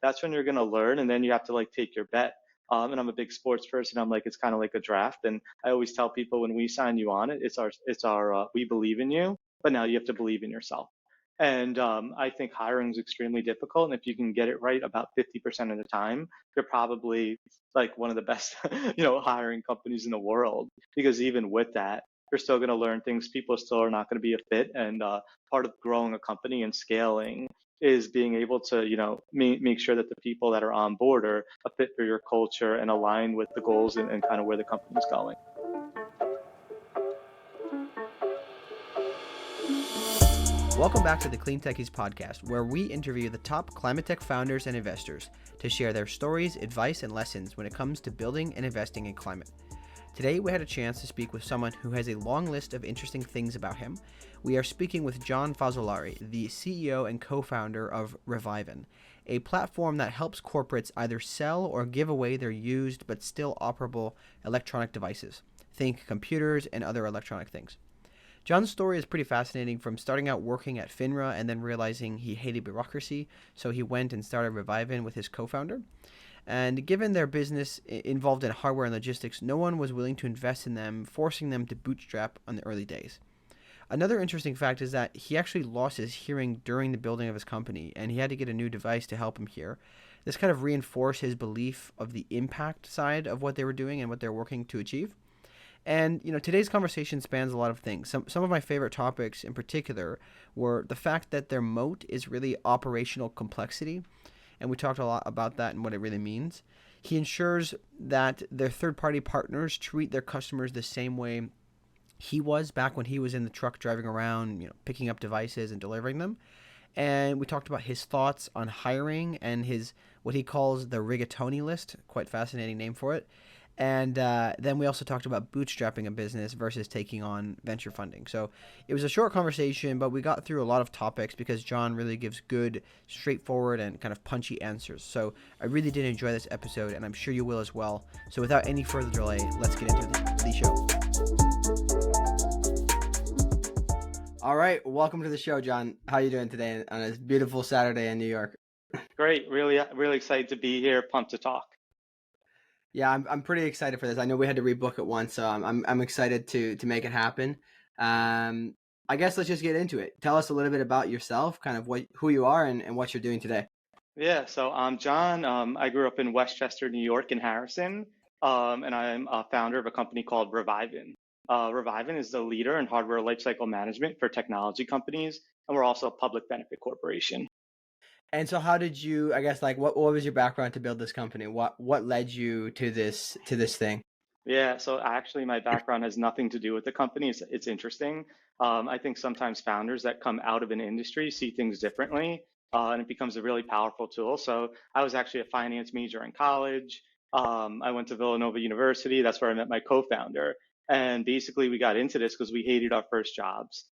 that's when you're going to learn, and then you have to like take your bet. And I'm a big sports person. I'm like, it's kind of like a draft, and I always tell people when we sign you on it, it's our we believe in you, but now you have to believe in yourself. And I think hiring is extremely difficult, and if you can get it right about 50% of the time, you're probably like one of the best, hiring companies in the world. Because even with that, you're still going to learn things. People still are not going to be a fit, and part of growing a company and scaling is being able to, make sure that the people that are on board are a fit for your culture and align with the goals and kind of where the company's going. Welcome back to the Clean Techies podcast, where we interview the top climate tech founders and investors to share their stories, advice, and lessons when it comes to building and investing in climate. Today, we had a chance to speak with someone who has a long list of interesting things about him. We are speaking with John Fazzolari, the CEO and co-founder of Revivn, a platform that helps corporates either sell or give away their used but still operable electronic devices. Think computers and other electronic things. John's story is pretty fascinating, from starting out working at FINRA and then realizing he hated bureaucracy, so he went and started Revivn with his co-founder. And given their business involved in hardware and logistics, no one was willing to invest in them, forcing them to bootstrap on the early days. Another interesting fact is that he actually lost his hearing during the building of his company, and he had to get a new device to help him hear. This kind of reinforced his belief of the impact side of what they were doing and what they're working to achieve. And, today's conversation spans a lot of things. Some of my favorite topics in particular were the fact that their moat is really operational complexity. And we talked a lot about that and what it really means. He ensures that their third-party partners treat their customers the same way he was back when he was in the truck driving around, picking up devices and delivering them. And we talked about his thoughts on hiring and his, what he calls the Rigatoni list, quite fascinating name for it. And then we also talked about bootstrapping a business versus taking on venture funding. So it was a short conversation, but we got through a lot of topics because John really gives good, straightforward, and kind of punchy answers. So I really did enjoy this episode, and I'm sure you will as well. So without any further delay, let's get into the show. All right, welcome to the show, John. How are you doing today on this beautiful Saturday in New York? Great, really, really excited to be here. Pumped to talk. Yeah, I'm pretty excited for this. I know we had to rebook it once, so I'm excited to make it happen. I guess let's just get into it. Tell us a little bit about yourself, kind of who you are and what you're doing today. Yeah, so I'm John. I grew up in Westchester, New York, in Harrison, and I'm a founder of a company called Revivn. Revivn is the leader in hardware lifecycle management for technology companies, and we're also a public benefit corporation. And so how did you, I guess, like what was your background to build this company? What led you to this thing? Yeah, so actually, my background has nothing to do with the company. It's interesting. I think sometimes founders that come out of an industry see things differently, and it becomes a really powerful tool. So I was actually a finance major in college. I went to Villanova University. That's where I met my co-founder. And basically, we got into this because we hated our first jobs.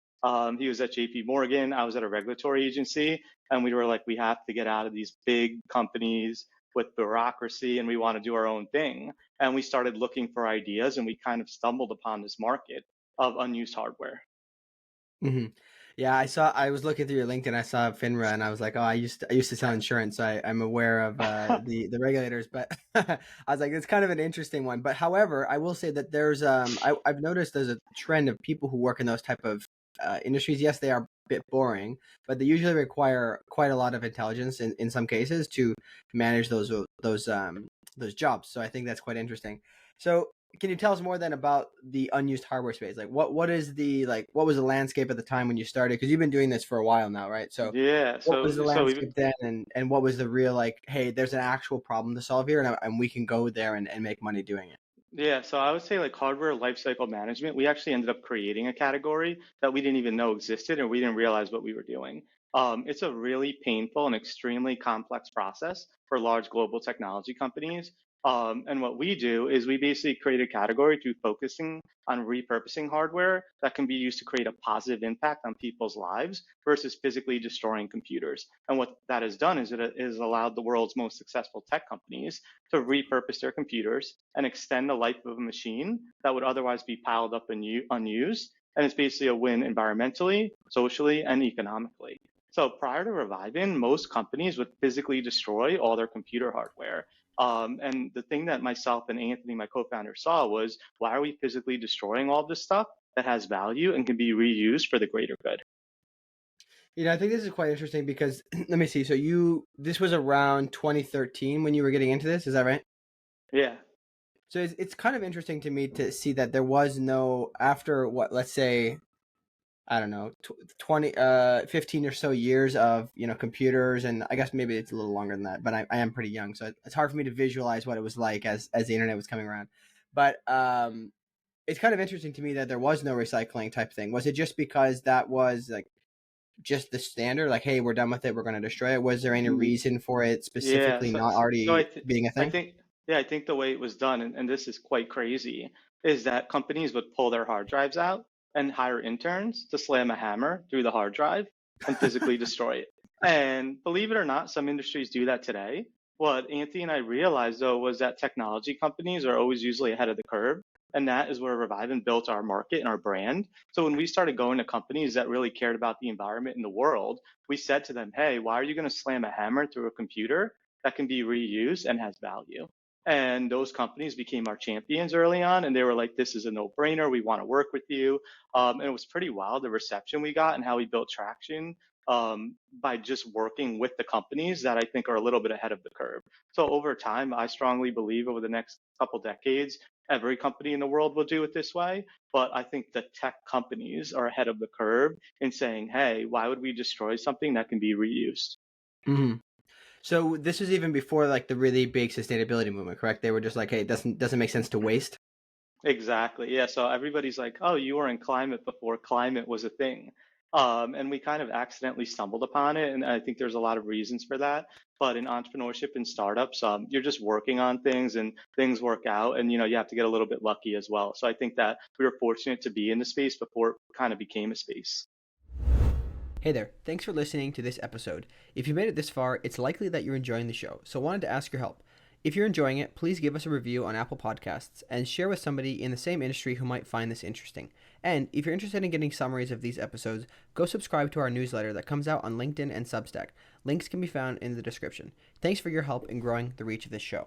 He was at JP Morgan. I was at a regulatory agency. And we were like, we have to get out of these big companies with bureaucracy, and we want to do our own thing. And we started looking for ideas, and we kind of stumbled upon this market of unused hardware. Mm-hmm. Yeah, I was looking through your LinkedIn. I saw FINRA, and I was like, oh, I used to sell insurance, so I'm aware of the regulators. But I was like, it's kind of an interesting one. But however, I will say that there's I've noticed there's a trend of people who work in those type of industries. Yes, they are a bit boring, but they usually require quite a lot of intelligence in some cases to manage those jobs. So I think that's quite interesting. So can you tell us more then about the unused hardware space? Like what was what was the landscape at the time when you started? Because you've been doing this for a while now, right? So Yeah, what was the so we landscape then, and what was the real hey, there's an actual problem to solve here, and we can go there and make money doing it. Yeah, so I would say like hardware lifecycle management, we actually ended up creating a category that we didn't even know existed, and we didn't realize what we were doing. It's a really painful and extremely complex process for large global technology companies. And what we do is we basically create a category through focusing on repurposing hardware that can be used to create a positive impact on people's lives versus physically destroying computers. And what that has done is it has allowed the world's most successful tech companies to repurpose their computers and extend the life of a machine that would otherwise be piled up and unused. And it's basically a win environmentally, socially, and economically. So prior to Revivn, most companies would physically destroy all their computer hardware. And the thing that myself and Anthony, my co-founder, saw was, why are we physically destroying all this stuff that has value and can be reused for the greater good? I think this is quite interesting because let me see. So this was around 2013 when you were getting into this, is that right? Yeah. So it's kind of interesting to me to see that there was no, after what, let's say, I don't know, 20, 15 or so years of, computers, and I guess maybe it's a little longer than that, but I am pretty young, so it's hard for me to visualize what it was like as the internet was coming around. But it's kind of interesting to me that there was no recycling type thing. Was it just because that was like just the standard, like, hey, we're done with it, we're going to destroy it? Was there any reason for it Yeah, specifically not already being a I thing? think, yeah, I think the way it was done, and this is quite crazy, is that companies would pull their hard drives out and hire interns to slam a hammer through the hard drive and physically destroy it. And believe it or not, some industries do that today. What Anthony and I realized though was that technology companies are always usually ahead of the curve. And that is where Revivn built our market and our brand. So when we started going to companies that really cared about the environment and the world, we said to them, hey, why are you going to slam a hammer through a computer that can be reused and has value? And those companies became our champions early on. And they were like, this is a no brainer. We want to work with you. And it was pretty wild, the reception we got and how we built traction by just working with the companies that I think are a little bit ahead of the curve. So over time, I strongly believe over the next couple decades, every company in the world will do it this way. But I think the tech companies are ahead of the curve in saying, hey, why would we destroy something that can be reused? Hmm. So this was even before like the really big sustainability movement, correct? They were just like, hey, it doesn't make sense to waste. Exactly. Yeah. So everybody's like, oh, you were in climate before climate was a thing. And we kind of accidentally stumbled upon it. And I think there's a lot of reasons for that. But in entrepreneurship and startups, you're just working on things and things work out. And, you have to get a little bit lucky as well. So I think that we were fortunate to be in the space before it kind of became a space. Hey there, thanks for listening to this episode. If you made it this far, it's likely that you're enjoying the show, so I wanted to ask your help. If you're enjoying it, please give us a review on Apple Podcasts and share with somebody in the same industry who might find this interesting. And if you're interested in getting summaries of these episodes, go subscribe to our newsletter that comes out on LinkedIn and Substack. Links can be found in the description. Thanks for your help in growing the reach of this show.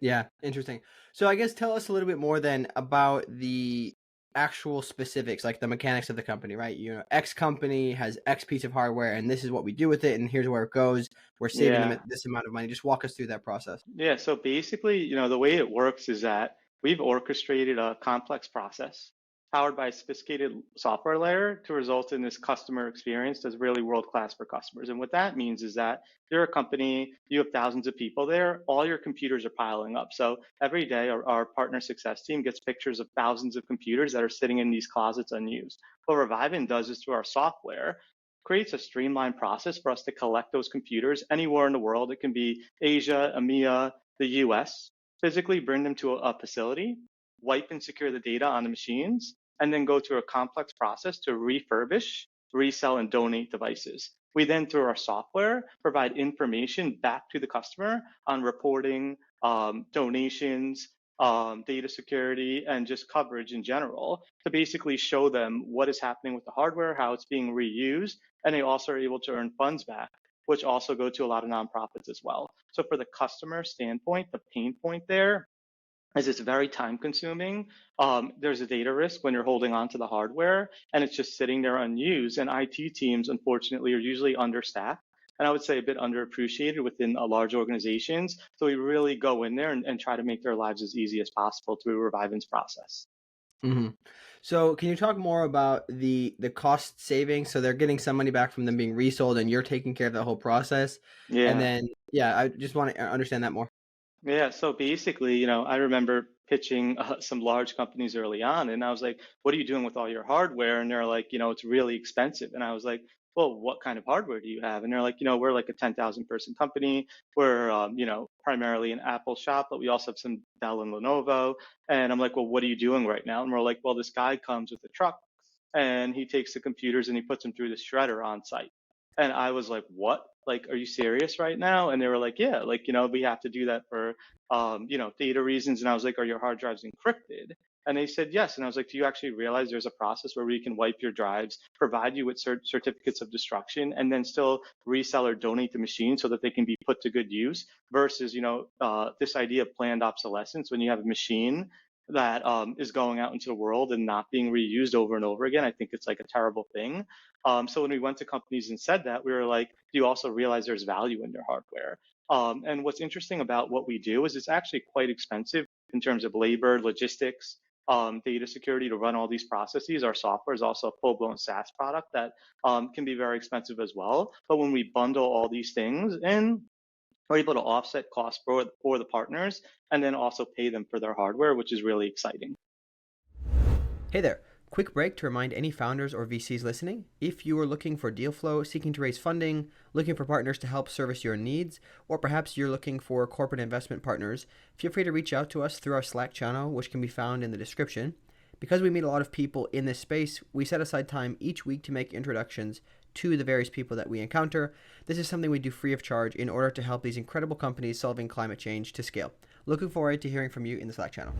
Yeah, interesting. So I guess tell us a little bit more then about the actual specifics, like the mechanics of the company, right? X company has X piece of hardware, and this is what we do with it, and here's where it goes. We're saving them Yeah. this amount of money. Just walk us through that process. Yeah, so basically, the way it works is that we've orchestrated a complex process powered by a sophisticated software layer to result in this customer experience that's really world class for customers. And what that means is that you're a company, you have thousands of people there, all your computers are piling up. So every day, our partner success team gets pictures of thousands of computers that are sitting in these closets unused. What Revivn does is through our software, creates a streamlined process for us to collect those computers anywhere in the world. It can be Asia, EMEA, the US, physically bring them to a facility, wipe and secure the data on the machines, and then go through a complex process to refurbish, resell, and donate devices. We then, through our software, provide information back to the customer on reporting, donations, data security, and just coverage in general to basically show them what is happening with the hardware, how it's being reused, and they also are able to earn funds back, which also go to a lot of nonprofits as well. So for the customer standpoint, the pain point there is it's very time consuming. There's a data risk when you're holding on to the hardware and it's just sitting there unused. And IT teams, unfortunately, are usually understaffed. And I would say a bit underappreciated within large organizations. So we really go in there and try to make their lives as easy as possible through Revivn's process. Mm-hmm. So can you talk more about the cost savings? So they're getting some money back from them being resold, and you're taking care of the whole process. And Yeah. then, yeah, I just want to understand that more. Yeah, so basically, I remember pitching some large companies early on, and I was like, "What are you doing with all your hardware?" And they're like, "It's really expensive." And I was like, "Well, what kind of hardware do you have?" And they're like, "We're like a 10,000 person company. We're, primarily an Apple shop, but we also have some Dell and Lenovo." And I'm like, "Well, what are you doing right now?" And we're like, "Well, this guy comes with a truck, and he takes the computers and he puts them through the shredder on site." And I was like, "What? Like, are you serious right now?" And they were like, "Yeah, like, we have to do that for, data reasons." And I was like, "Are your hard drives encrypted?" And they said yes. And I was like, do you actually realize there's a process where we can wipe your drives, provide you with certificates of destruction, and then still resell or donate the machine so that they can be put to good use versus, this idea of planned obsolescence when you have a machine that is going out into the world and not being reused over and over again. I think it's like a terrible thing. So when we went to companies and said that, we were like, do you also realize there's value in your hardware? And what's interesting about what we do is it's actually quite expensive in terms of labor, logistics, data security to run all these processes. Our software is also a full-blown SaaS product that can be very expensive as well. But when we bundle all these things in, we're able to offset costs for the partners and then also pay them for their hardware, which is really exciting. Hey there. Quick break to remind any founders or VCs listening, if you are looking for deal flow, seeking to raise funding, looking for partners to help service your needs, or perhaps you're looking for corporate investment partners, feel free to reach out to us through our Slack channel, which can be found in the description. Because we meet a lot of people in this space, we set aside time each week to make introductions to the various people that we encounter. This is something we do free of charge in order to help these incredible companies solving climate change to scale. Looking forward to hearing from you in the Slack channel.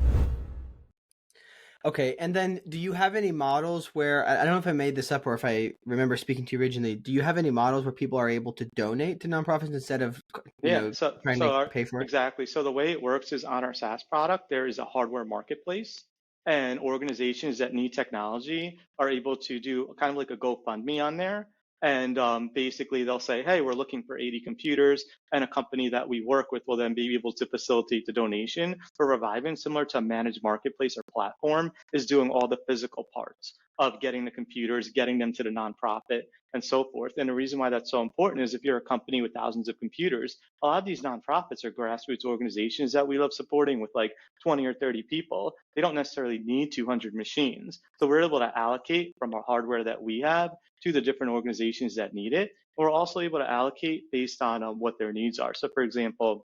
Okay, and then do you have any models where, I don't know if I made this up or if I remember speaking to you originally, do you have any models where people are able to donate to nonprofits instead of trying to pay for it? Exactly. So the way it works is on our SaaS product, there is a hardware marketplace, and organizations that need technology are able to do kind of like a GoFundMe on there. And basically they'll say, hey, we're looking for 80 computers, and a company that we work with will then be able to facilitate the donation. For Revivn, similar to a managed marketplace or platform, is doing all the physical parts of getting the computers, getting them to the nonprofit, and so forth. And the reason why that's so important is if you're a company with thousands of computers, a lot of these nonprofits are grassroots organizations that we love supporting with like 20 or 30 people. They don't necessarily need 200 machines. So we're able to allocate from our hardware that we have to the different organizations that need it. We're also able to allocate based on what their needs are. So for example,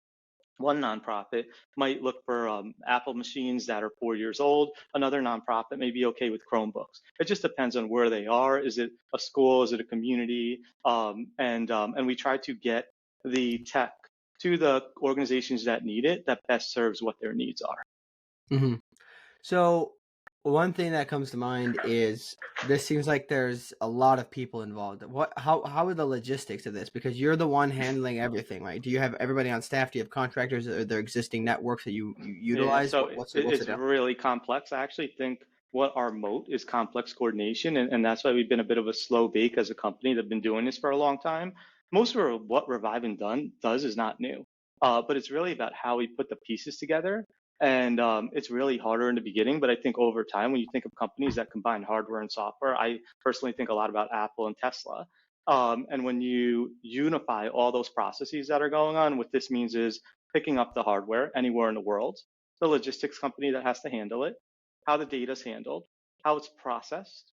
one nonprofit might look for Apple machines that are 4 years old. Another nonprofit may be okay with Chromebooks. It just depends on where they are. Is it a school? Is it a community? And we try to get the tech to the organizations that need it that best serves what their needs are. Mm-hmm. So one thing that comes to mind is this seems like there's a lot of people involved. How are the logistics of this? Because you're the one handling everything, right? Do you have everybody on staff? Do you have contractors? Are there existing networks that you utilize? Yeah, so What's it's the deal? really complex. I actually think what our moat is complex coordination, and that's why we've been a bit of a slow bake as a company that's been doing this for a long time. Most of what Revivn does is not new, but it's really about how we put the pieces together. And it's really harder in the beginning, but I think over time, when you think of companies that combine hardware and software, I personally think a lot about Apple and Tesla. And when you unify all those processes that are going on, what this means is picking up the hardware anywhere in the world, the logistics company that has to handle it, how the data is handled, how it's processed,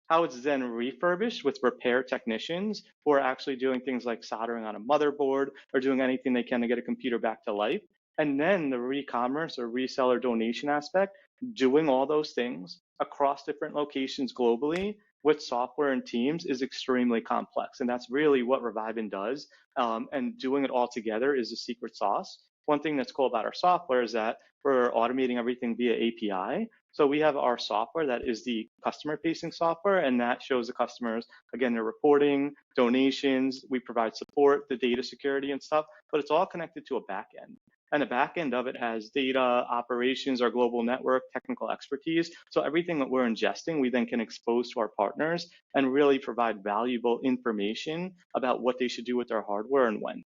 how it's then refurbished with repair technicians who are actually doing things like soldering on a motherboard or doing anything they can to get a computer back to life. And then the recommerce or reseller donation aspect, doing all those things across different locations globally with software and teams is extremely complex. And that's really what Revivn does. And doing it all together is the secret sauce. One thing that's cool about our software is that we're automating everything via API. So we have our software that is the customer facing software, and that shows the customers, again, their reporting, donations, we provide support, the data security and stuff, but it's all connected to a backend. And the back end of it has data, operations, our global network, technical expertise. So everything that we're ingesting, we then can expose to our partners and really provide valuable information about what they should do with their hardware and when.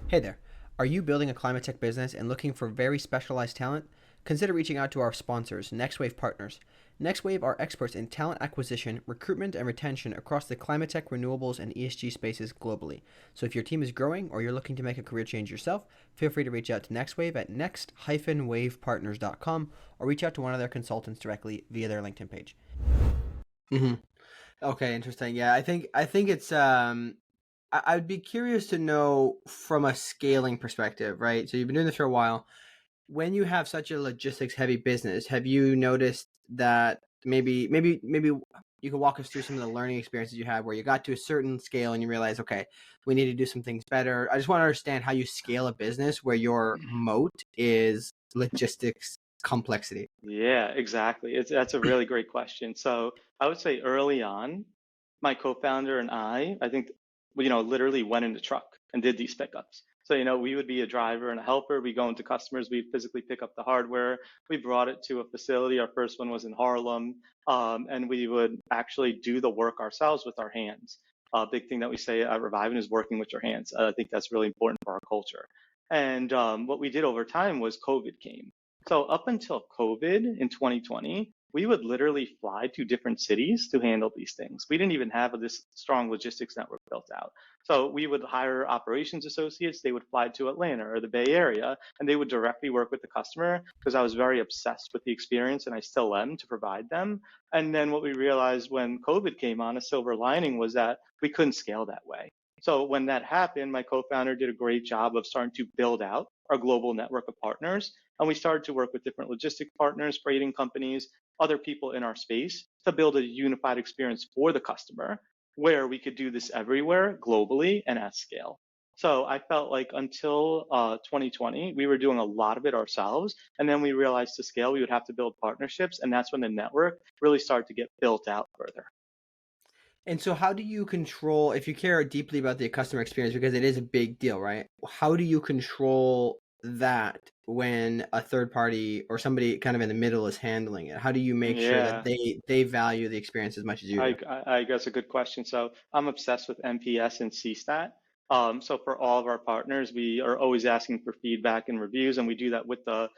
Hey there. Are you building a climate tech business and looking for very specialized talent? Consider reaching out to our sponsors, NextWave Partners. NextWave are experts in talent acquisition, recruitment, and retention across the climate tech, renewables, and ESG spaces globally. So if your team is growing or you're looking to make a career change yourself, feel free to reach out to NextWave at next-wavepartners.com or reach out to one of their consultants directly via their LinkedIn page. Mm-hmm. Okay, interesting. Yeah, I think it's I'd be curious to know from a scaling perspective, right? So you've been doing this for a while. When you have such a logistics heavy business, have you noticed that maybe you can walk us through some of the learning experiences you had where you got to a certain scale and you realize, okay, we need to do some things better. I just want to understand how you scale a business where your moat is logistics complexity? Yeah, exactly. That's a really great question. So I would say early on, my co-founder and I think, literally went in the truck and did these pickups. So, we would be a driver and a helper. We go into customers, we physically pick up the hardware. We brought it to a facility. Our first one was in Harlem, and we would actually do the work ourselves with our hands. A big thing that we say at Revivn is working with your hands. I think that's really important for our culture. And what we did over time was COVID came. So up until COVID in 2020, we would literally fly to different cities to handle these things. We didn't even have this strong logistics network built out. So we would hire operations associates. They would fly to Atlanta or the Bay Area, and they would directly work with the customer because I was very obsessed with the experience, and I still am, to provide them. And then what we realized when COVID came on, a silver lining was that we couldn't scale that way. So when that happened, my co-founder did a great job of starting to build out our global network of partners. And we started to work with different logistic partners, freighting companies, other people in our space to build a unified experience for the customer where we could do this everywhere, globally, and at scale. So I felt like until 2020, we were doing a lot of it ourselves. And then we realized to scale, we would have to build partnerships. And that's when the network really started to get built out further. And so how do you control, if you care deeply about the customer experience, because it is a big deal, right? How do you control that when a third party or somebody kind of in the middle is handling it? How do you make sure that Yeah. they value the experience as much as you do? I guess a good question. So I'm obsessed with NPS and CSAT. So for all of our partners, we are always asking for feedback and reviews, and we do that with the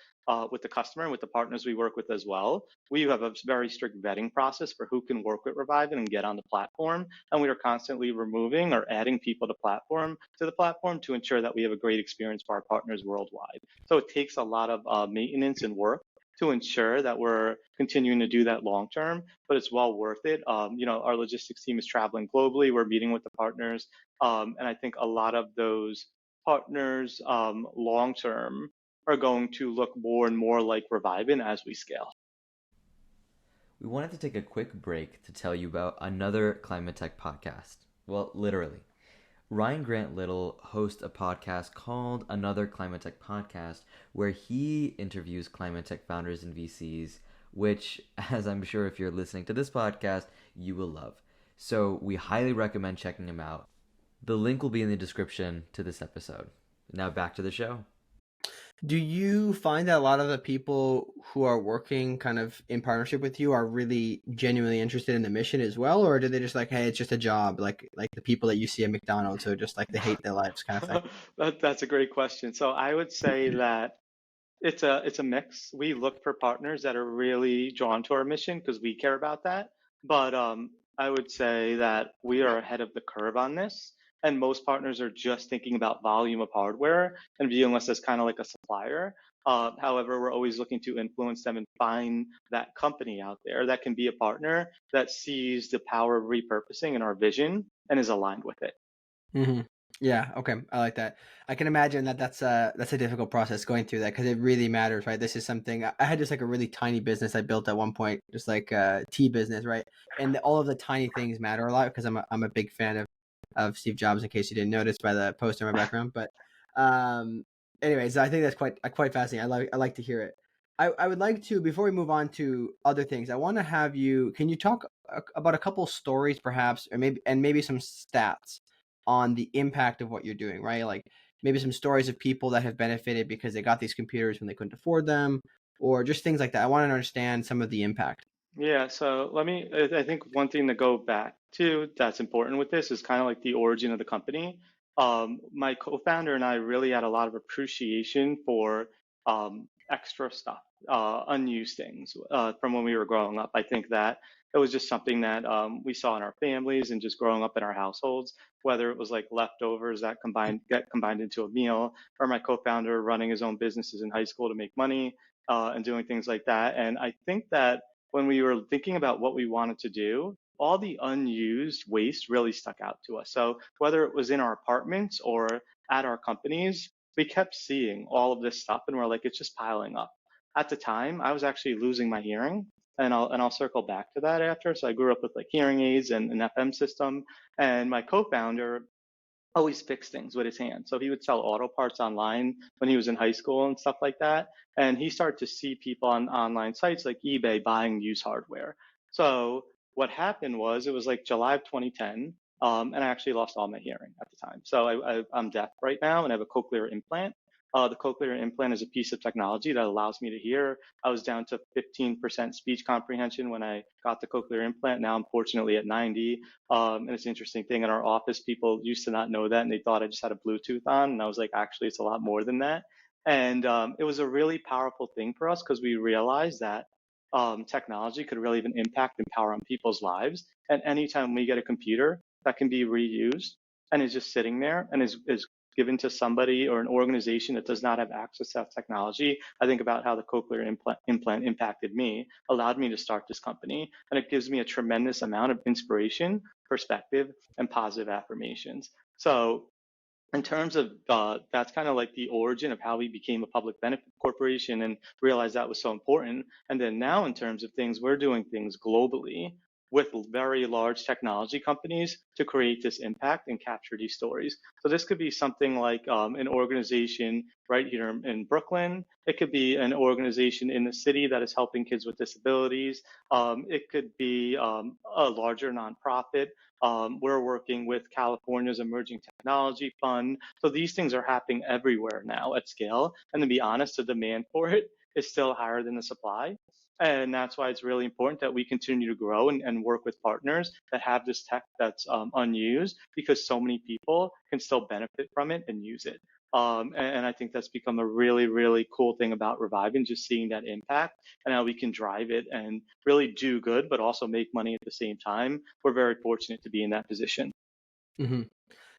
customer and with the partners we work with as well. We have a very strict vetting process for who can work with Revivn and get on the platform, and we are constantly removing or adding people to the platform to ensure that we have a great experience for our partners worldwide. So it takes a lot of maintenance and work to ensure that we're continuing to do that long term, but it's well worth it. Our logistics team is traveling globally. We're meeting with the partners, and I think a lot of those partners long term are going to look more and more like Revivn as we scale. We wanted to take a quick break to tell you about another climate tech podcast. Well, literally. Ryan Grant Little hosts a podcast called Another Climate Tech Podcast, where he interviews climate tech founders and VCs, which, as I'm sure if you're listening to this podcast, you will love. So we highly recommend checking him out. The link will be in the description to this episode. Now back to the show. Do you find that a lot of the people who are working kind of in partnership with you are really genuinely interested in the mission as well, or do they just like, hey, it's just a job, like the people that you see at McDonald's who just like they hate their lives kind of thing? That's a great question. So I would say that it's a mix. We look for partners that are really drawn to our mission because we care about that. But I would say that we are ahead of the curve on this. And most partners are just thinking about volume of hardware and viewing us as kind of like a supplier. However, we're always looking to influence them and find that company out there that can be a partner that sees the power of repurposing in our vision and is aligned with it. Mm-hmm. Yeah. Okay. I like that. I can imagine that that's a difficult process going through that because it really matters, right? This is something I had just like a really tiny business I built at one point, just like a tea business, right? And all of the tiny things matter a lot because I'm a big fan of Steve Jobs. In case you didn't notice by the poster in my background, but anyways, I think that's quite fascinating. I like to hear it. I would like to, before we move on to other things, I want to have you. Can you talk about a couple stories, perhaps, or maybe some stats on the impact of what you're doing, right? Like maybe some stories of people that have benefited because they got these computers when they couldn't afford them, or just things like that. I want to understand some of the impact. Yeah, so I think one thing to go back to that's important with this is kind of like the origin of the company. My co-founder and I really had a lot of appreciation for extra stuff, unused things from when we were growing up. I think that it was just something that we saw in our families and just growing up in our households, whether it was like leftovers that get combined into a meal, or my co-founder running his own businesses in high school to make money and doing things like that. And I think that when we were thinking about what we wanted to do, all the unused waste really stuck out to us. So whether it was in our apartments or at our companies, we kept seeing all of this stuff and we're like, it's just piling up. At the time, I was actually losing my hearing. And I'll circle back to that after. So I grew up with like hearing aids and an FM system. And my co-founder always fix things with his hands. So he would sell auto parts online when he was in high school and stuff like that. And he started to see people on online sites like eBay buying used hardware. So what happened was, it was like July of 2010, and I actually lost all my hearing at the time. So I'm deaf right now and I have a cochlear implant. The cochlear implant is a piece of technology that allows me to hear. I was down to 15% speech comprehension when I got the cochlear implant. Now I'm fortunately at 90. And it's an interesting thing in our office, people used to not know that and they thought I just had a Bluetooth on. And I was like, actually, it's a lot more than that. And it was a really powerful thing for us because we realized that technology could really even impact and empower on people's lives. And anytime we get a computer that can be reused and is just sitting there and is given to somebody or an organization that does not have access to that technology, I think about how the cochlear implant impacted me, allowed me to start this company, and it gives me a tremendous amount of inspiration, perspective, and positive affirmations. So in terms of that's kind of like the origin of how we became a public benefit corporation and realized that was so important. And then now in terms of things, we're doing things globally with very large technology companies to create this impact and capture these stories. So this could be something like an organization right here in Brooklyn. It could be an organization in the city that is helping kids with disabilities. It could be a larger nonprofit. We're working with California's Emerging Technology Fund. So these things are happening everywhere now at scale. And to be honest, the demand for it is still higher than the supply. And that's why it's really important that we continue to grow and work with partners that have this tech that's unused, because so many people can still benefit from it and use it. And I think that's become a really, really cool thing about Revivn, just seeing that impact and how we can drive it and really do good, but also make money at the same time. We're very fortunate to be in that position. Mm-hmm.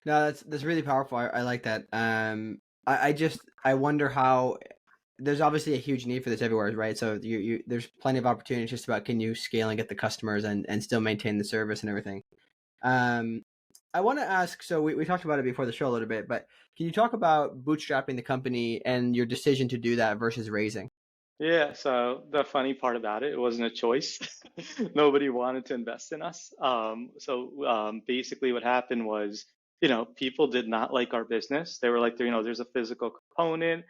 No, that's really powerful. I like that. I wonder how there's obviously a huge need for this everywhere, right? So there's plenty of opportunities just about can you scale and get the customers and still maintain the service and everything. I want to ask, so we talked about it before the show a little bit, but can you talk about bootstrapping the company and your decision to do that versus raising? Yeah, so the funny part about it, it wasn't a choice. Nobody wanted to invest in us. Basically what happened was, people did not like our business. They were like, there's a physical component,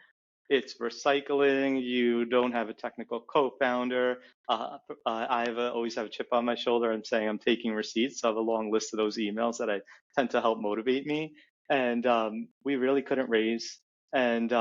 it's recycling, you don't have a technical co-founder. Always have a chip on my shoulder. I'm saying I'm taking receipts. So I have a long list of those emails that I tend to help motivate me. And we really couldn't raise. And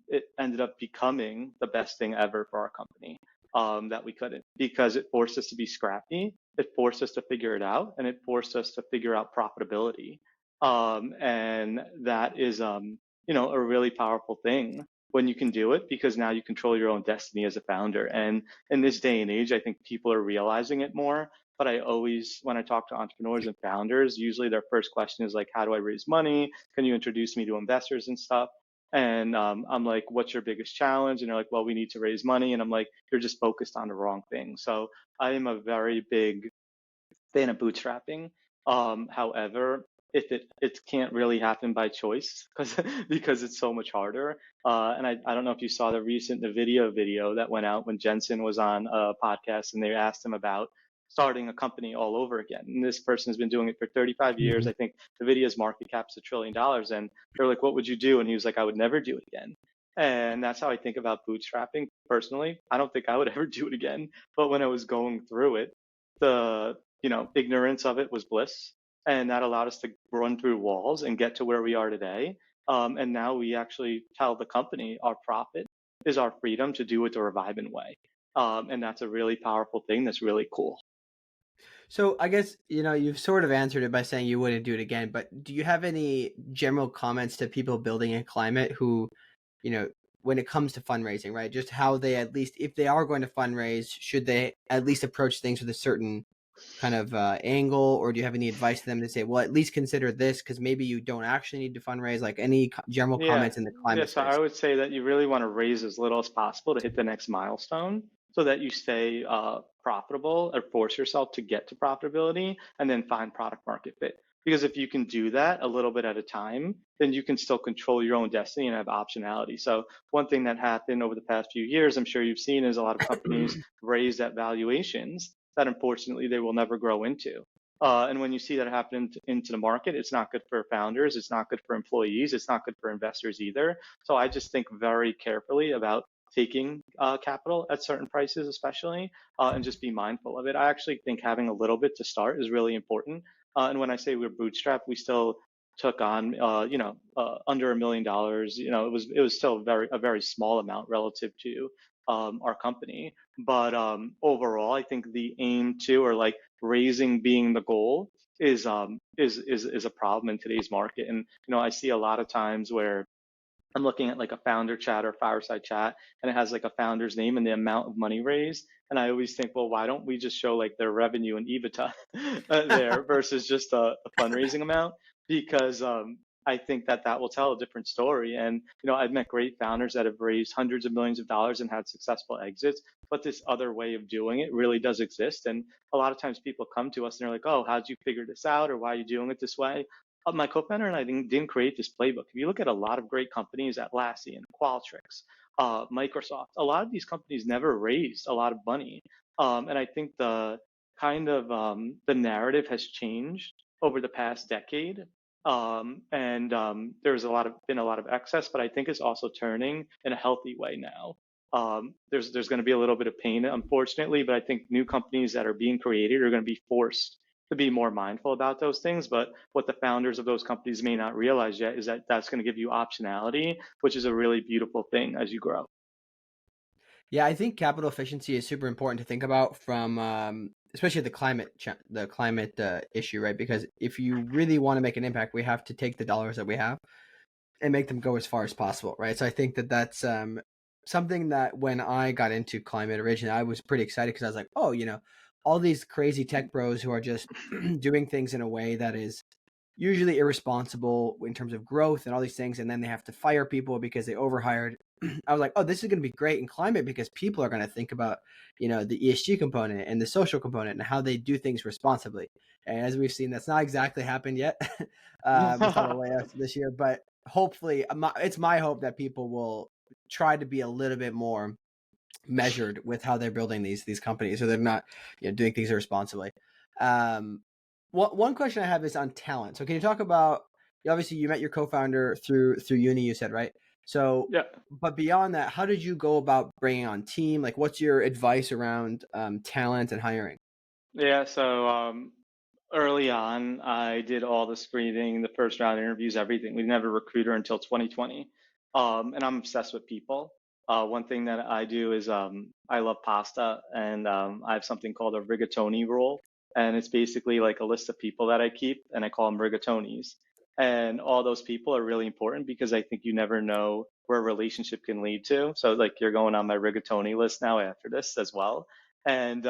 it ended up becoming the best thing ever for our company, that we couldn't, because it forced us to be scrappy. It forced us to figure it out, and it forced us to figure out profitability. And that is, a really powerful thing when you can do it, because now you control your own destiny as a founder. And in this day and age, I think people are realizing it more. But I always, when I talk to entrepreneurs and founders, usually their first question is like, how do I raise money? Can you introduce me to investors and stuff? And I'm like, what's your biggest challenge? And they're like, well, we need to raise money. And I'm like, you're just focused on the wrong thing. So I am a very big fan of bootstrapping. However, if it can't really happen by choice, because it's so much harder. And I don't know if you saw the video that went out when Jensen was on a podcast and they asked him about starting a company all over again. And this person has been doing it for 35 years. Mm-hmm. I think the video's market cap's $1 trillion. And they're like, what would you do? And he was like, I would never do it again. And that's how I think about bootstrapping personally. I don't think I would ever do it again. But when I was going through it, the ignorance of it was bliss, and that allowed us to run through walls and get to where we are today. And now we actually tell the company our profit is our freedom to do it the Revivn way, and that's a really powerful thing. That's really cool. So I guess, you've sort of answered it by saying you wouldn't do it again, but do you have any general comments to people building in climate who, when it comes to fundraising, right? Just how they, at least if they are going to fundraise, should they at least approach things with a certain kind of angle, or do you have any advice to them to say, well, at least consider this because maybe you don't actually need to fundraise? Like any general Yeah, comments in the yeah. climate So I space? would say that you really want to raise as little as possible to hit the next milestone, so that you stay profitable, or force yourself to get to profitability and then find product market fit. Because if you can do that a little bit at a time, then you can still control your own destiny and have optionality. So one thing that happened over the past few years, I'm sure you've seen, is a lot of companies raised at valuations that unfortunately they will never grow into. And when you see that happen into the market, it's not good for founders, it's not good for employees, it's not good for investors either. So I just think very carefully about taking capital at certain prices, especially, and just be mindful of it. I actually think having a little bit to start is really important. And when I say we're bootstrapped, we still took on, under $1 million. It was still a very small amount relative to our company. But overall, I think the aim to, or like raising being the goal, is a problem in today's market. And I see a lot of times where I'm looking at like a founder chat or fireside chat, and it has like a founder's name and the amount of money raised. And I always think, well, why don't we just show like their revenue and EBITDA there versus just a fundraising amount? Because I think that will tell a different story. And I've met great founders that have raised hundreds of millions of dollars and had successful exits. But this other way of doing it really does exist. And a lot of times people come to us and they're like, oh, how'd you figure this out? Or why are you doing it this way? My co-founder and I didn't create this playbook. If you look at a lot of great companies, Atlassian, Qualtrics, Microsoft, a lot of these companies never raised a lot of money. And I think the kind of the narrative has changed over the past decade. And there's been a lot of excess, but I think it's also turning in a healthy way now. There's going to be a little bit of pain, unfortunately, but I think new companies that are being created are going to be forced to be more mindful about those things. But what the founders of those companies may not realize yet is that that's going to give you optionality, which is a really beautiful thing as you grow. Yeah, I think capital efficiency is super important to think about from, especially the climate issue, right? Because if you really want to make an impact, we have to take the dollars that we have and make them go as far as possible, right? So I think that that's something that when I got into climate originally, I was pretty excited because I was like, oh, all these crazy tech bros who are just doing things in a way that is usually irresponsible in terms of growth and all these things, and then they have to fire people because they overhired. I was like, oh, this is going to be great in climate because people are going to think about, the ESG component and the social component and how they do things responsibly. And as we've seen, that's not exactly happened yet with all the layoffs this year. But hopefully, it's my hope that people will try to be a little bit more measured with how they're building these companies, so they're not doing things irresponsibly. One question I have is on talent. So can you talk about, obviously you met your co-founder through uni, you said, right? So, Yeah. but beyond that, how did you go about bringing on team? Like, what's your advice around talent and hiring? Yeah. So early on, I did all the screening, the first round interviews, everything. We didn't have a recruiter until 2020. And I'm obsessed with people. One thing that I do is I love pasta, and I have something called a rigatoni rule. And it's basically like a list of people that I keep, and I call them rigatonis. And all those people are really important because I think you never know where a relationship can lead to. So, like, you're going on my rigatoni list now after this as well. And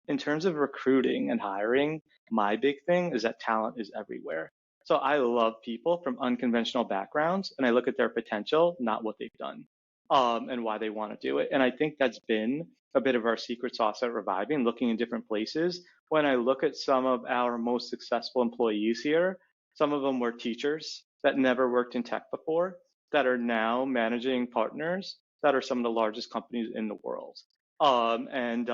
in terms of recruiting and hiring, my big thing is that talent is everywhere. So I love people from unconventional backgrounds, and I look at their potential, not what they've done, and why they want to do it. And I think that's been a bit of our secret sauce at Reviving, looking in different places. When I look at some of our most successful employees here, some of them were teachers that never worked in tech before, that are now managing partners that are some of the largest companies in the world. And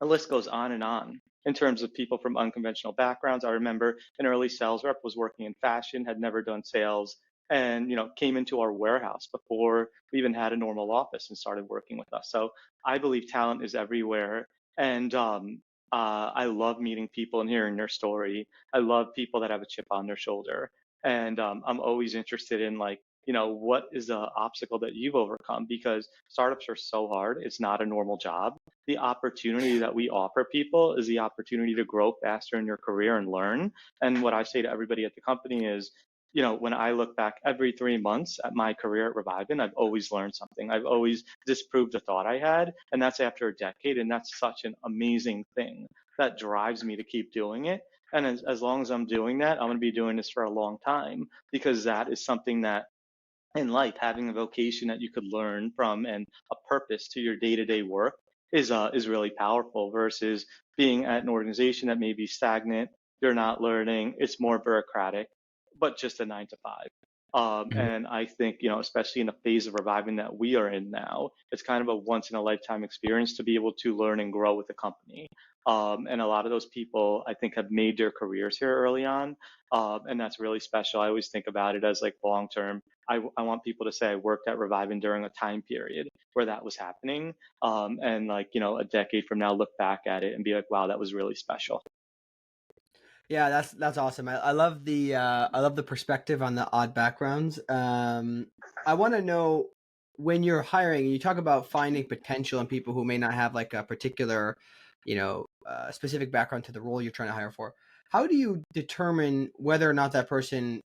The list goes on and on in terms of people from unconventional backgrounds. I remember an early sales rep was working in fashion, had never done sales, and came into our warehouse before we even had a normal office and started working with us. So I believe talent is everywhere, and I love meeting people and hearing their story. I love people that have a chip on their shoulder, and I'm always interested in, like, what is the obstacle that you've overcome, because startups are so hard. It's not a normal job. The opportunity that we offer people is the opportunity to grow faster in your career and learn. And what I say to everybody at the company is, when I look back every 3 months at my career at Revivn, I've always learned something. I've always disproved a thought I had, and that's after a decade. And that's such an amazing thing that drives me to keep doing it. And as long as I'm doing that, I'm going to be doing this for a long time, because that is something that in life, having a vocation that you could learn from and a purpose to your day-to-day work is really powerful, versus being at an organization that may be stagnant. You're not learning. It's more bureaucratic, but just a 9 to 5. Mhm. And I think, especially in a phase of reviving that we are in now, it's kind of a once in a lifetime experience to be able to learn and grow with the company. And a lot of those people, I think, have made their careers here early on. And that's really special. I always think about it as like long term. I want people to say I worked at Revivn during a time period where that was happening. And like, a decade from now, look back at it and be like, wow, that was really special. Yeah, that's awesome. I love the perspective on the odd backgrounds. I want to know when you're hiring, you talk about finding potential in people who may not have like a particular, specific background to the role you're trying to hire for. How do you determine whether or not that person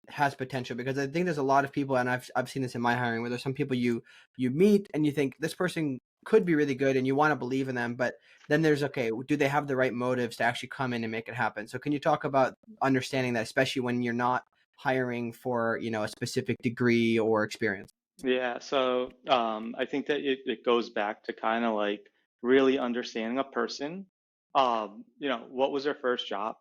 has potential? Because I think there's a lot of people, and I've seen this in my hiring, where there's some people you meet and you think this person could be really good and you want to believe in them, but then there's, okay, do they have the right motives to actually come in and make it happen? So can you talk about understanding that, especially when you're not hiring for, a specific degree or experience? Yeah, so I think that it goes back to kind of like really understanding a person. What was their first job?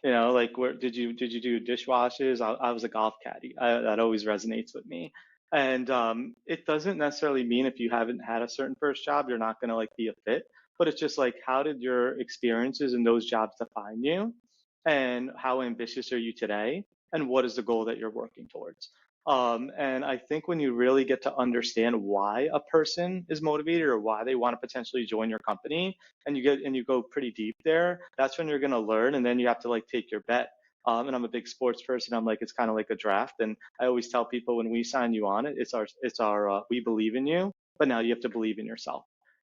Like where did you do dishwashes? I was a golf caddy. That always resonates with me. And it doesn't necessarily mean if you haven't had a certain first job, you're not gonna like be a fit. But it's just like how did your experiences in those jobs define you? And how ambitious are you today? And what is the goal that you're working towards? And I think when you really get to understand why a person is motivated or why they want to potentially join your company, and you go pretty deep there, that's when you're going to learn, and then you have to like take your bet. And I'm a big sports person. I'm like it's kind of like a draft, and I always tell people when we sign you on it, it's our we believe in you, but now you have to believe in yourself.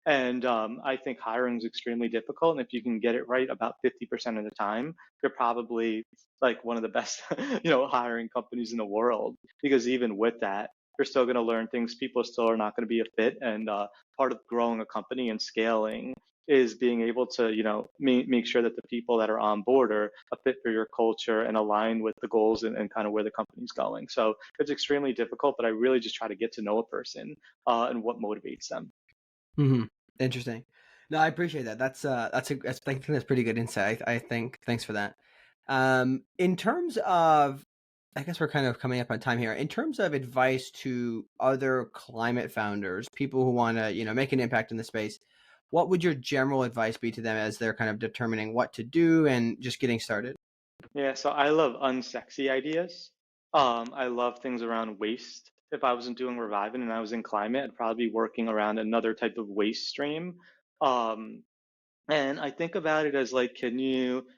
And I think hiring is extremely difficult, and if you can get it right about 50% of the time, you're probably like one of the best, hiring companies in the world, because even with that, you're still going to learn things. People still are not going to be a fit. And part of growing a company and scaling is being able to, make sure that the people that are on board are a fit for your culture and align with the goals and kind of where the company's going. So it's extremely difficult, but I really just try to get to know a person and what motivates them. Hmm. Interesting. No, I appreciate that. I think that's pretty good insight. I think, thanks for that. In terms of, I guess we're kind of coming up on time here. In terms of advice to other climate founders, people who want to, make an impact in the space, what would your general advice be to them as they're kind of determining what to do and just getting started? Yeah, so I love unsexy ideas. I love things around waste. If I wasn't doing Reviving and I was in climate, I'd probably be working around another type of waste stream. Um, and I think about it as like,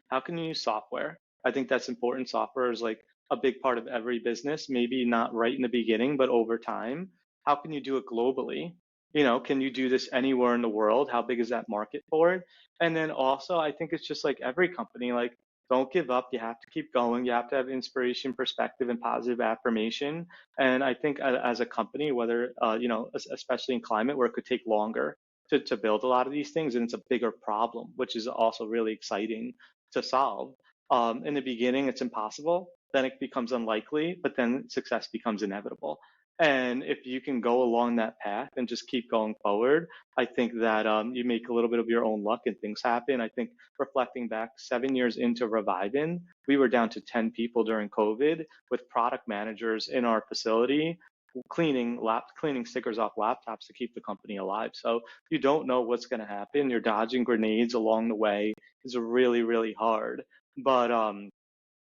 how can you use software? I think that's important. Software is like a big part of every business, maybe not right in the beginning, but over time. How can you do it globally? Can you do this anywhere in the world? How big is that market for it? And then also, I think it's just like every company, like, don't give up. You have to keep going. You have to have inspiration, perspective, and positive affirmation. And I think as a company, whether, especially in climate where it could take longer, to build a lot of these things, and it's a bigger problem, which is also really exciting to solve. In the beginning, it's impossible, then it becomes unlikely, but then success becomes inevitable. And if you can go along that path and just keep going forward, I think that you make a little bit of your own luck and things happen. I think reflecting back 7 years into Revivin, we were down to 10 people during COVID with product managers in our facility cleaning stickers off laptops to keep the company alive. So you don't know what's going to happen. You're dodging grenades along the way. It's really, really hard. But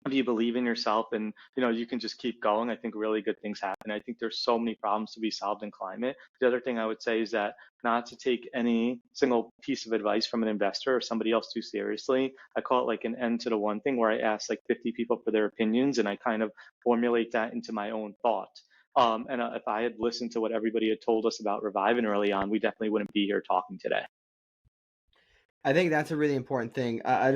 if you believe in yourself and you can just keep going, I think really good things happen. I think there's so many problems to be solved in climate. The other thing I would say is that not to take any single piece of advice from an investor or somebody else too seriously. I call it like an N to the one thing, where I ask like 50 people for their opinions and I kind of formulate that into my own thought. And if I had listened to what everybody had told us about Reviving early on, we definitely wouldn't be here talking today. I think that's a really important thing. I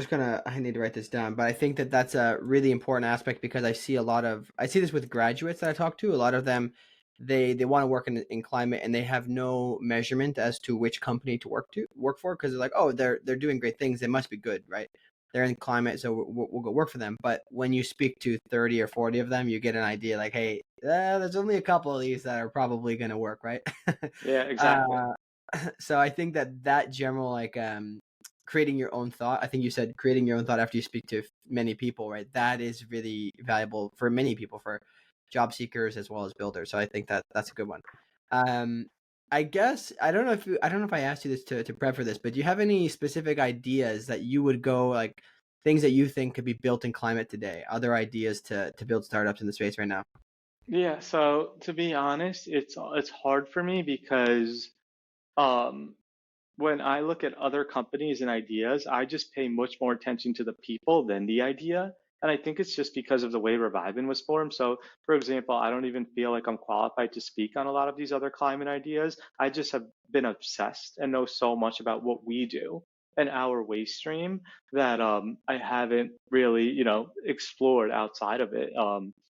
need to write this down, but I think that that's a really important aspect because I see this with graduates that I talk to. A lot of them, they want to work in climate and they have no measurement as to which company to work for because they're like, oh, they're doing great things. They must be good, right? They're in climate, so we'll go work for them. But when you speak to 30 or 40 of them, you get an idea like, hey, there's only a couple of these that are probably going to work, right? Yeah, exactly. uh, so I think that general creating your own thought. I think you said creating your own thought after you speak to many people, right? That is really valuable for many people for job seekers as well as builders. So I think that that's a good one. I guess I don't know if I asked you this to prep for this, but do you have any specific ideas that you would go like things that you think could be built in climate today? Other ideas to build startups in the space right now? Yeah, so to be honest, it's hard for me because um, when I look at other companies and ideas, I just pay much more attention to the people than the idea. And I think it's just because of the way Revivn was formed. So, for example, I don't even feel like I'm qualified to speak on a lot of these other climate ideas. I just have been obsessed and know so much about what we do and our waste stream that I haven't really, explored outside of it.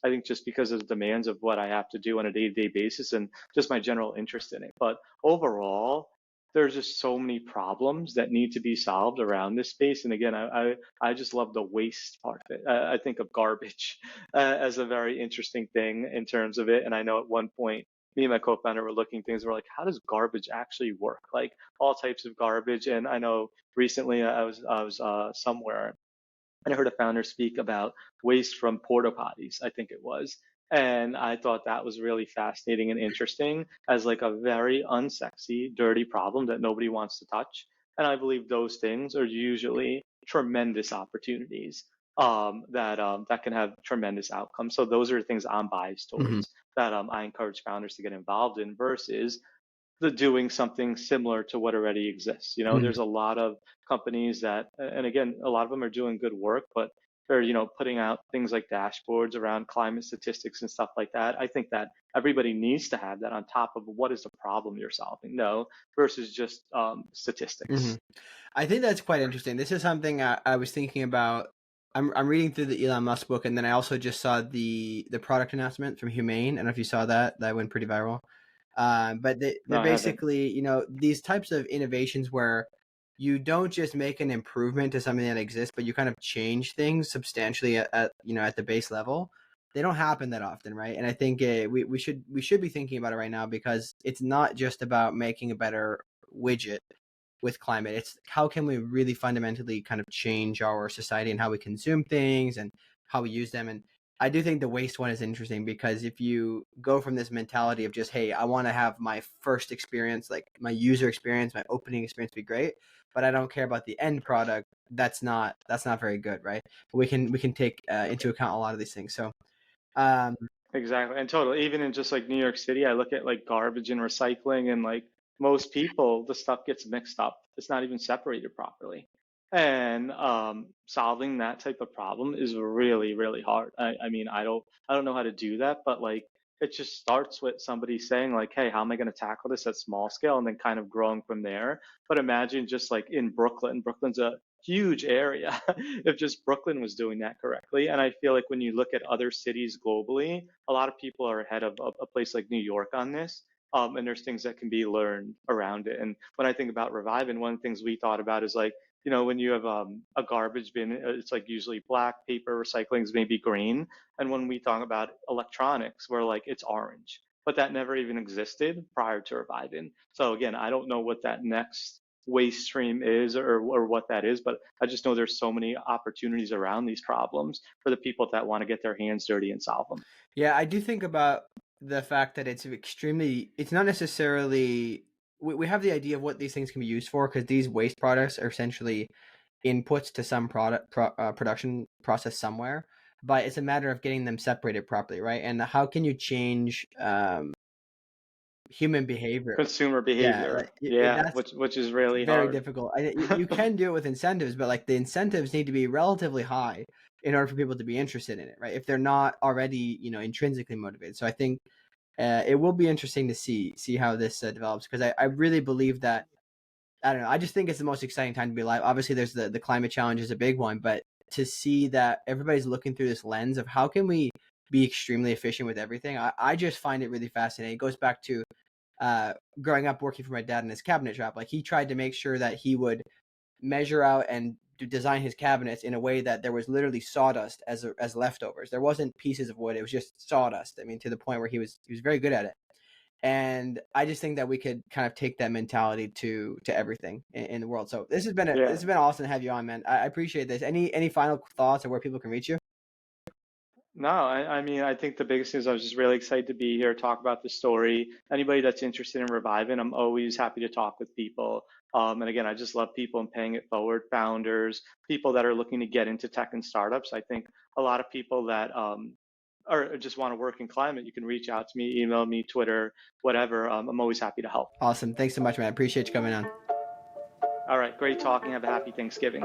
I think just because of the demands of what I have to do on a day-to-day basis and just my general interest in it. But overall, there's just so many problems that need to be solved around this space. And again, I just love the waste part of it. I think of garbage as a very interesting thing in terms of it. And I know at one point, me and my co-founder were looking things. We're like, how does garbage actually work? Like all types of garbage. And I know recently I was somewhere and I heard a founder speak about waste from porta potties, I think it was. And I thought that was really fascinating and interesting as like a very unsexy, dirty problem that nobody wants to touch. And I believe those things are usually tremendous opportunities that can have tremendous outcomes. So those are the things I'm biased Mm-hmm. towards that I encourage founders to get involved in versus the doing something similar to what already exists. Mm-hmm. There's a lot of companies that, and again, a lot of them are doing good work, but they're, putting out things like dashboards around climate statistics and stuff like that. I think that everybody needs to have that on top of what is the problem you're solving, no, versus just Mm-hmm. statistics. I think that's quite interesting. This is something I was thinking about. I'm reading through the Elon Musk book, and then I also just saw the product announcement from Humane. I don't know if you saw that. That went pretty viral. But No, they're I haven't. basically, these types of innovations where you don't just make an improvement to something that exists, but you kind of change things substantially at the base level. They don't happen that often, right? And I think we should be thinking about it right now because it's not just about making a better widget with climate. It's how can we really fundamentally kind of change our society and how we consume things and how we use them. And I do think the waste one is interesting because if you go from this mentality of just, hey, I want to have my first experience, like my user experience, my opening experience be great, but I don't care about the end product, that's not very good, right? We can take into account a lot of these things. So um, Exactly. And totally, even in just like New York City, I look at like garbage and recycling, and like most people, the stuff gets mixed up. It's not even separated properly. And solving that type of problem is really, really hard. I mean, I don't know how to do that, but like it just starts with somebody saying like, hey, how am I going to tackle this at small scale, and then kind of growing from there. But imagine just like in Brooklyn. Brooklyn's a huge area if just Brooklyn was doing that correctly. And I feel like when you look at other cities globally, a lot of people are ahead of a place like New York on this. And there's things that can be learned around it. And when I think about Revivn, one of the things we thought about is like, when you have a garbage bin, it's like usually black, paper recycling is maybe green. And when we talk about electronics, we're like, it's orange. But that never even existed prior to Revivn. So again, I don't know what that next waste stream is or what that is, but I just know there's so many opportunities around these problems for the people that want to get their hands dirty and solve them. yeah, I do think about the fact that it's not necessarily, we have the idea of what these things can be used for because these waste products are essentially inputs to some production process somewhere, but it's a matter of getting them separated properly, right? And how can you change human behavior? Consumer Yeah, behavior, like yeah, that's which is really very hard. difficult. You can do it with incentives, but like the incentives need to be relatively high in order for people to be interested in it, right? If they're not already, intrinsically motivated. So I think it will be interesting to see how this develops because I really believe that I don't know. I just think it's the most exciting time to be alive. Obviously, there's the climate challenge is a big one, but to see that everybody's looking through this lens of how can we be extremely efficient with everything, I just find it really fascinating. It goes back to uh, growing up working for my dad in his cabinet shop. Like he tried to make sure that he would measure out and design his cabinets in a way that there was literally sawdust as leftovers. There wasn't pieces of wood; it was just sawdust. I mean, to the point where he was very good at it. And I just think that we could kind of take that mentality to everything in the world. So this Yeah. has been awesome to have you on, man. I appreciate this. Any final thoughts on where people can reach you? No, I mean, I think the biggest thing is I was just really excited to be here, talk about the story. Anybody that's interested in Revivn, I'm always happy to talk with people. And again, I just love people and paying it forward, founders, people that are looking to get into tech and startups. I think a lot of people that or just want to work in climate, you can reach out to me, email me, Twitter, whatever. I'm always happy to help. Awesome. Thanks so much, man. I appreciate you coming on. All right, great talking. Have a happy Thanksgiving.